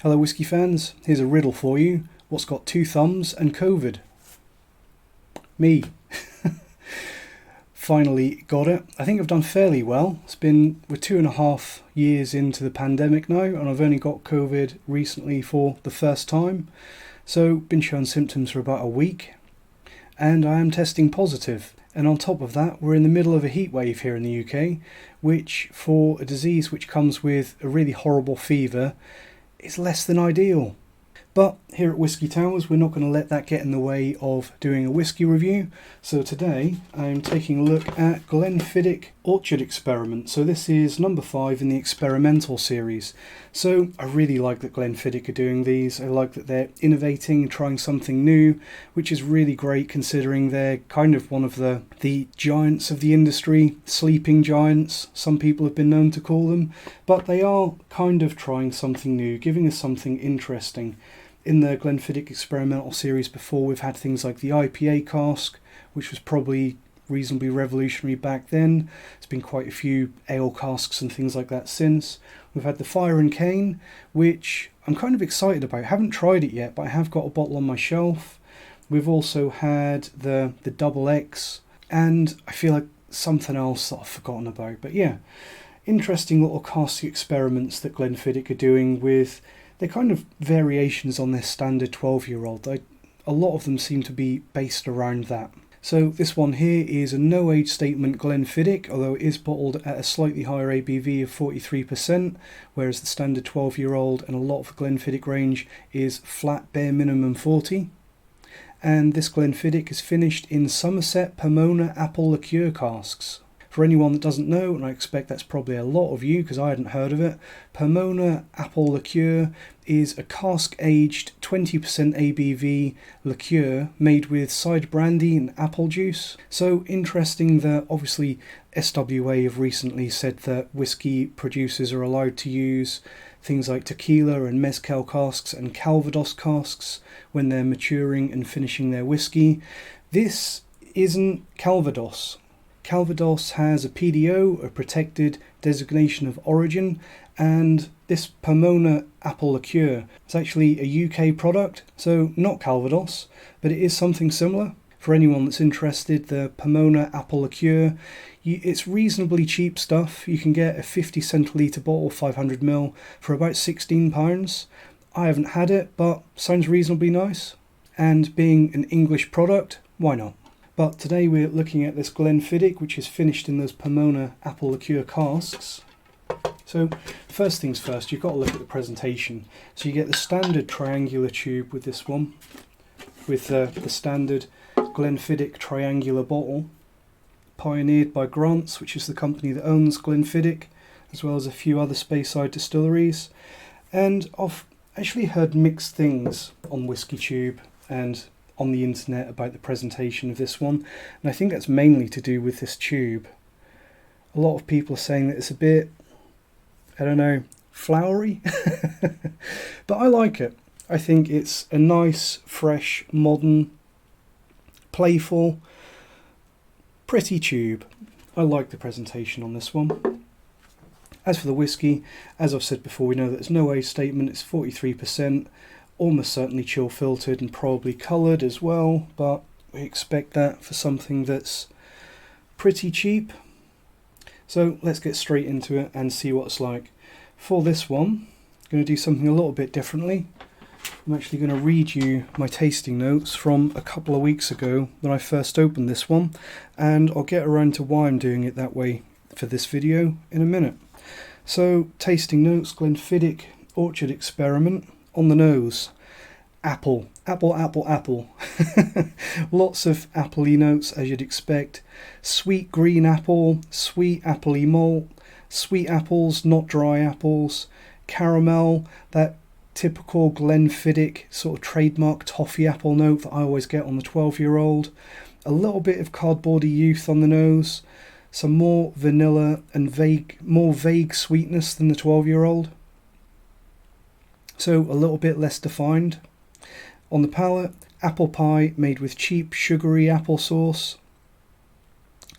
Hello whisky fans, here's a riddle for you. What's got two thumbs and COVID? Me. Finally got it. I think I've done fairly well. We're 2.5 years into the pandemic now, and I've only got COVID recently for the first time. So, been showing symptoms for about a week, and I am testing positive. And on top of that, we're in the middle of a heat wave here in the UK, which for a disease which comes with a really horrible fever, is less than ideal. But here at Whisky Towers, we're not going to let that get in the way of doing a whisky review. So today I'm taking a look at Glenfiddich Orchard Experiment. So this is number 5 in the experimental series. So I really like that Glenfiddich are doing these. I like that they're innovating, trying something new, which is really great considering they're kind of one of the giants of the industry, sleeping giants, some people have been known to call them. But they are kind of trying something new, giving us something interesting. In the Glenfiddich experimental series before, we've had things like the IPA cask, which was probably reasonably revolutionary back then. There's been quite a few ale casks and things like that since. We've had the Fire and Cane, which I'm kind of excited about. I haven't tried it yet, but I have got a bottle on my shelf. We've also had the Double X, and I feel like something else that I've forgotten about. But yeah, interesting little cask experiments that Glenfiddich are doing with they're kind of variations on their standard 12-year-old. A lot of them seem to be based around that. So this one here is a no age statement Glenfiddich, although it is bottled at a slightly higher ABV of 43%, whereas the standard 12-year-old and a lot of the Glenfiddich range is flat bare minimum 40. And this Glenfiddich is finished in Somerset Pomona apple liqueur casks. For anyone that doesn't know, and I expect that's probably a lot of you because I hadn't heard of it, Pomona apple liqueur is a cask-aged 20% ABV liqueur made with cider brandy and apple juice. So interesting that obviously SWA have recently said that whiskey producers are allowed to use things like tequila and mezcal casks and Calvados casks when they're maturing and finishing their whiskey. This isn't Calvados. Calvados has a PDO, a protected designation of origin, and this Pomona apple liqueur is actually a UK product, so not Calvados, but it is something similar. For anyone that's interested, the Pomona apple liqueur, it's reasonably cheap stuff. You can get a 50 centilitre bottle, 500ml, for about £16. I haven't had it, but sounds reasonably nice. And being an English product, why not? But today we're looking at this Glenfiddich, which is finished in those Pomona apple liqueur casks. So first things first, you've got to look at the presentation. So you get the standard triangular tube with this one, with the standard Glenfiddich triangular bottle, pioneered by Grant's, which is the company that owns Glenfiddich, as well as a few other Speyside distilleries. And I've actually heard mixed things on Whisky Tube and on the internet about the presentation of this one, and I think that's mainly to do with this tube. A lot of people are saying that it's a bit, I don't know, flowery, but I like it. I think it's a nice, fresh, modern, playful, pretty tube. I like the presentation on this one. As for the whiskey, as I've said before, we know that there's no age statement, it's 43%. Almost certainly chill filtered and probably coloured as well, but we expect that for something that's pretty cheap. So let's get straight into it and see what it's like. For this one, I'm going to do something a little bit differently. I'm actually going to read you my tasting notes from a couple of weeks ago when I first opened this one, and I'll get around to why I'm doing it that way for this video in a minute. So, tasting notes, Glenfiddich Orchard Experiment. On the nose, apple. Lots of appley notes as you'd expect. Sweet green apple, sweet appley malt, sweet apples, not dry apples, caramel, that typical Glenfiddich sort of trademark toffee apple note that I always get on the 12-year-old. A little bit of cardboardy youth on the nose, some more vanilla and more vague sweetness than the 12-year-old. So a little bit less defined. On the palate, apple pie made with cheap sugary applesauce.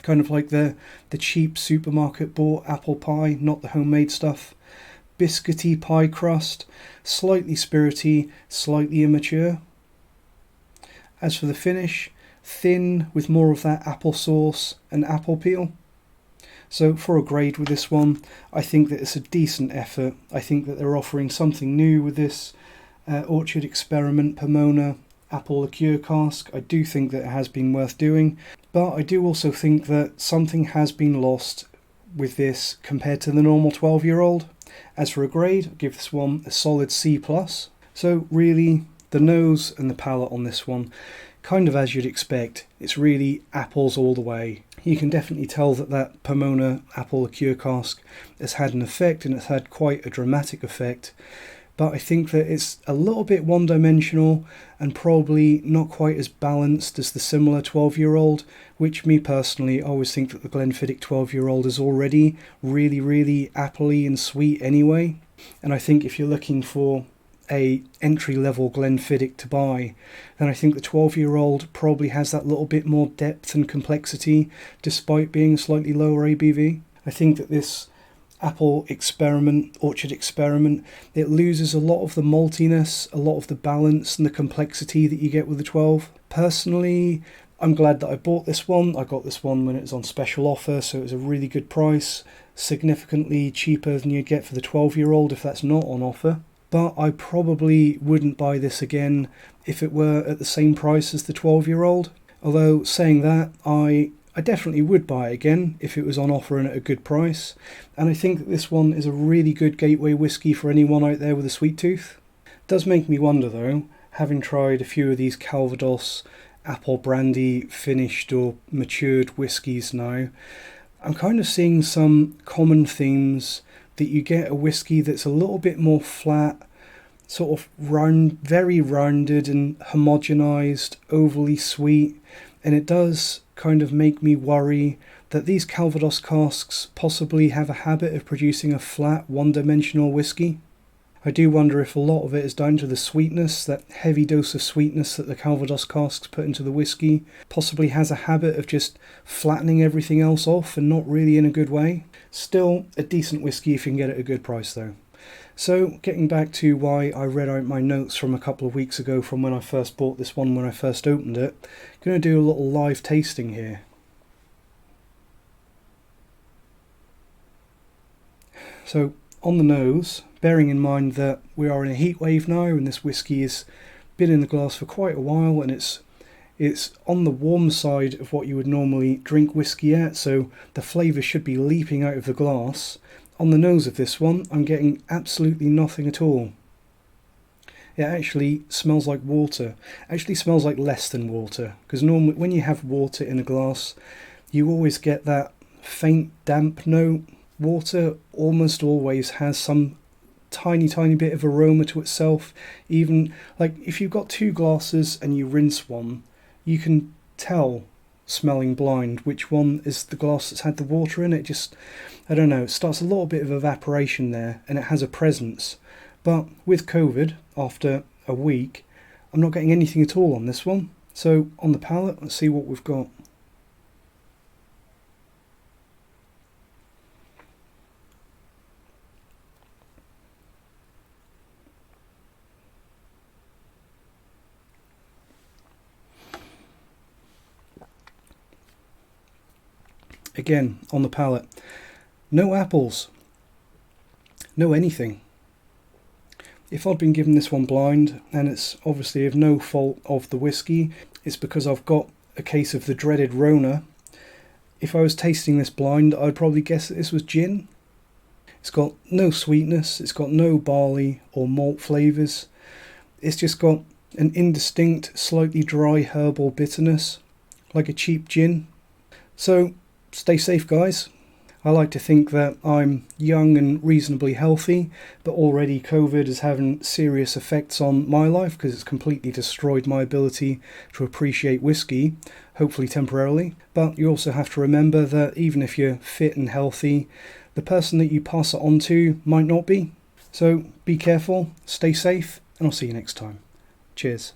Kind of like the cheap supermarket bought apple pie, not the homemade stuff. biscuity pie crust, slightly spirity, slightly immature. As for the finish, thin with more of that applesauce and apple peel. So for a grade with this one, I think that it's a decent effort. I think that they're offering something new with this Orchard Experiment Pomona apple liqueur cask. I do think that it has been worth doing, but I do also think that something has been lost with this compared to the normal 12-year-old. As for a grade, I'll give this one a solid C+. So really, the nose and the palate on this one, kind of as you'd expect. It's really apples all the way. You can definitely tell that that Pomona apple liqueur cask has had an effect, and it's had quite a dramatic effect. But I think that it's a little bit one-dimensional and probably not quite as balanced as the similar 12-year-old, which me personally, I always think that the Glenfiddich 12-year-old is already really, really appley and sweet anyway. And I think if you're looking for a entry-level Glenfiddich to buy, then I think the 12-year-old probably has that little bit more depth and complexity despite being slightly lower ABV. I think that this Apple Experiment, Orchard Experiment, it loses a lot of the maltiness, a lot of the balance and the complexity that you get with the 12. Personally, I'm glad that I bought this one. I got this one when it was on special offer, so it was a really good price, significantly cheaper than you'd get for the 12-year-old if that's not on offer. But I probably wouldn't buy this again if it were at the same price as the 12-year-old. Although, saying that, I definitely would buy it again if it was on offer and at a good price. And I think that this one is a really good gateway whiskey for anyone out there with a sweet tooth. It does make me wonder though, having tried a few of these Calvados apple brandy finished or matured whiskies now, I'm kind of seeing some common themes that you get a whiskey that's a little bit more flat, sort of round, very rounded and homogenized, overly sweet, and it does kind of make me worry that these Calvados casks possibly have a habit of producing a flat, one-dimensional whiskey. I do wonder if a lot of it is down to the sweetness, that heavy dose of sweetness that the Calvados casks put into the whiskey, possibly has a habit of just flattening everything else off and not really in a good way. Still a decent whiskey if you can get it at a good price though. So getting back to why I read out my notes from a couple of weeks ago from when I first bought this one, when I first opened it, I'm going to do a little live tasting here. So on the nose, bearing in mind that we are in a heat wave now and this whiskey has been in the glass for quite a while and it's on the warm side of what you would normally drink whiskey at, so the flavour should be leaping out of the glass. On the nose of this one, I'm getting absolutely nothing at all. It actually smells like water. Actually smells like less than water, because normally when you have water in a glass, you always get that faint damp note. Water almost always has some tiny bit of aroma to itself. Even like if you've got two glasses and you rinse one, you can tell, smelling blind, which one is the glass that's had the water in it. Just, I don't know, it starts a little bit of evaporation there and it has a presence. But with COVID, after a week, I'm not getting anything at all on this one. So on the palate, let's see what we've got. Again, on the palate, no apples, no anything. If I'd been given this one blind, and it's obviously of no fault of the whiskey, it's because I've got a case of the dreaded Rona. If I was tasting this blind, I'd probably guess that this was gin. It's got no sweetness, it's got no barley or malt flavours. It's just got an indistinct, slightly dry herbal bitterness, like a cheap gin. So, stay safe, guys. I like to think that I'm young and reasonably healthy, but already COVID is having serious effects on my life because it's completely destroyed my ability to appreciate whiskey, hopefully temporarily. But you also have to remember that even if you're fit and healthy, the person that you pass it on to might not be. So be careful, stay safe, and I'll see you next time. Cheers.